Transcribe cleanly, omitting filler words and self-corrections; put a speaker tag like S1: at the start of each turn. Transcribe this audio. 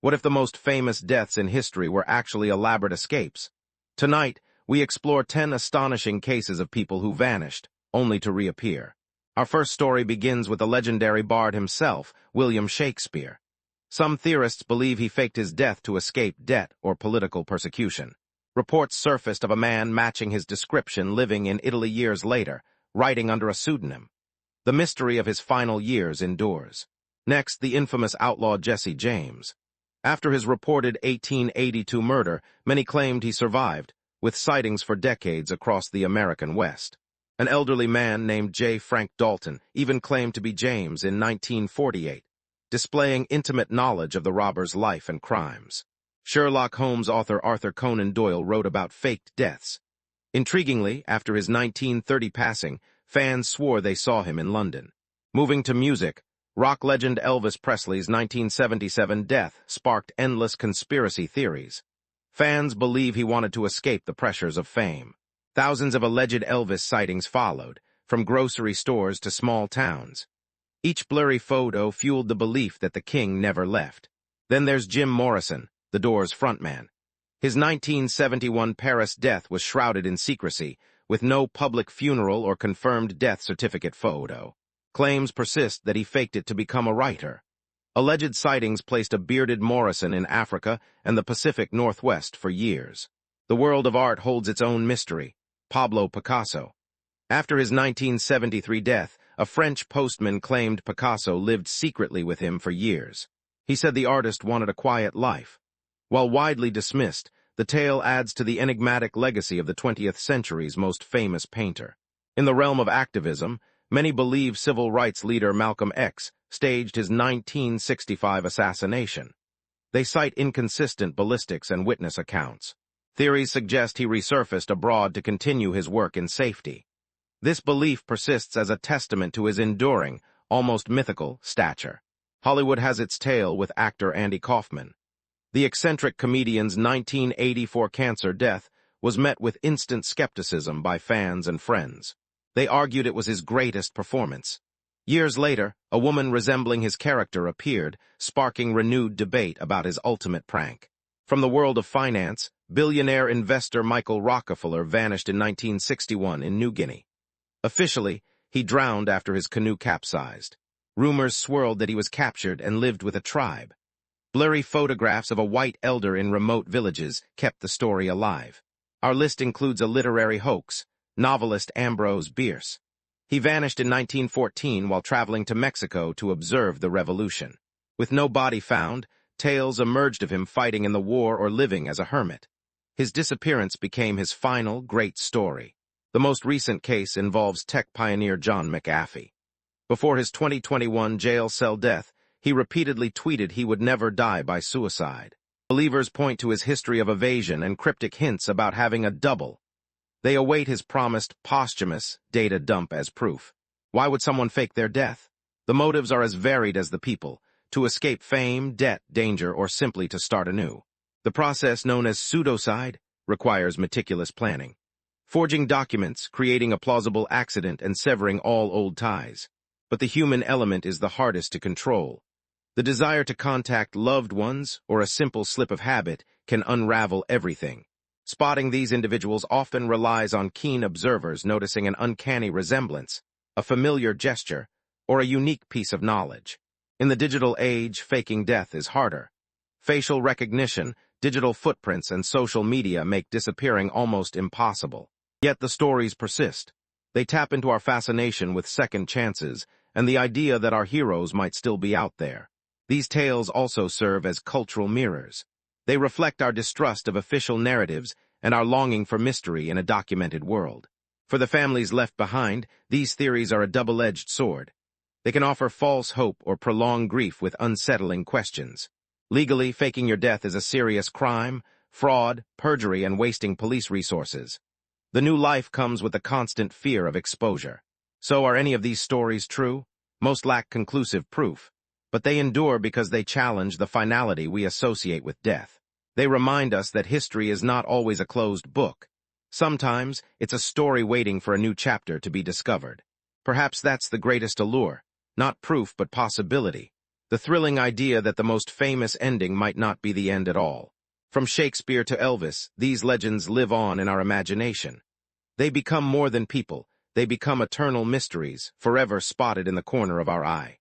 S1: What if the most famous deaths in history were actually elaborate escapes? Tonight, we explore 10 astonishing cases of people who vanished, only to reappear. Our first story begins with the legendary bard himself, William Shakespeare. Some theorists believe he faked his death to escape debt or political persecution. Reports surfaced of a man matching his description living in Italy years later, writing under a pseudonym. The mystery of his final years endures. Next, the infamous outlaw Jesse James. After his reported 1882 murder, many claimed he survived, with sightings for decades across the American West. An elderly man named J. Frank Dalton even claimed to be James in 1948, displaying intimate knowledge of the robber's life and crimes. Sherlock Holmes author Arthur Conan Doyle wrote about faked deaths. Intriguingly, after his 1930 passing, fans swore they saw him in London. Moving to music, rock legend Elvis Presley's 1977 death sparked endless conspiracy theories. Fans believe he wanted to escape the pressures of fame. Thousands of alleged Elvis sightings followed, from grocery stores to small towns. Each blurry photo fueled the belief that the king never left. Then there's Jim Morrison, the Doors frontman. His 1971 Paris death was shrouded in secrecy, with no public funeral or confirmed death certificate photo. Claims persist that he faked it to become a writer. Alleged sightings placed a bearded Morrison in Africa and the Pacific Northwest for years. The world of art holds its own mystery. Pablo Picasso. After his 1973 death, a French postman claimed Picasso lived secretly with him for years. He said the artist wanted a quiet life. While widely dismissed, the tale adds to the enigmatic legacy of the 20th century's most famous painter. In the realm of activism, many believe civil rights leader Malcolm X staged his 1965 assassination. They cite inconsistent ballistics and witness accounts. Theories suggest he resurfaced abroad to continue his work in safety. This belief persists as a testament to his enduring, almost mythical, stature. Hollywood has its tale with actor Andy Kaufman. The eccentric comedian's 1984 cancer death was met with instant skepticism by fans and friends. They argued it was his greatest performance. Years later, a woman resembling his character appeared, sparking renewed debate about his ultimate prank. From the world of finance, billionaire investor Michael Rockefeller vanished in 1961 in New Guinea. Officially, he drowned after his canoe capsized. Rumors swirled that he was captured and lived with a tribe. Blurry photographs of a white elder in remote villages kept the story alive. Our list includes a literary hoax, novelist Ambrose Bierce. He vanished in 1914 while traveling to Mexico to observe the revolution. With no body found, tales emerged of him fighting in the war or living as a hermit. His disappearance became his final great story. The most recent case involves tech pioneer John McAfee. Before his 2021 jail cell death, he repeatedly tweeted he would never die by suicide. Believers point to his history of evasion and cryptic hints about having a double. They await his promised posthumous data dump as proof. Why would someone fake their death? The motives are as varied as the people: to escape fame, debt, danger, or simply to start anew. The process, known as pseudocide, requires meticulous planning. Forging documents, creating a plausible accident, and severing all old ties. But the human element is the hardest to control. The desire to contact loved ones or a simple slip of habit can unravel everything. Spotting these individuals often relies on keen observers noticing an uncanny resemblance, a familiar gesture, or a unique piece of knowledge. In the digital age, faking death is harder. Facial recognition, digital footprints, and social media make disappearing almost impossible. Yet the stories persist. They tap into our fascination with second chances and the idea that our heroes might still be out there. These tales also serve as cultural mirrors. They reflect our distrust of official narratives and our longing for mystery in a documented world. For the families left behind, these theories are a double-edged sword. They can offer false hope or prolong grief with unsettling questions. Legally, faking your death is a serious crime, fraud, perjury, and wasting police resources. The new life comes with the constant fear of exposure. So are any of these stories true? Most lack conclusive proof, but they endure because they challenge the finality we associate with death. They remind us that history is not always a closed book. Sometimes, it's a story waiting for a new chapter to be discovered. Perhaps that's the greatest allure. Not proof, but possibility. The thrilling idea that the most famous ending might not be the end at all. From Shakespeare to Elvis, these legends live on in our imagination. They become more than people. They become eternal mysteries, forever spotted in the corner of our eye.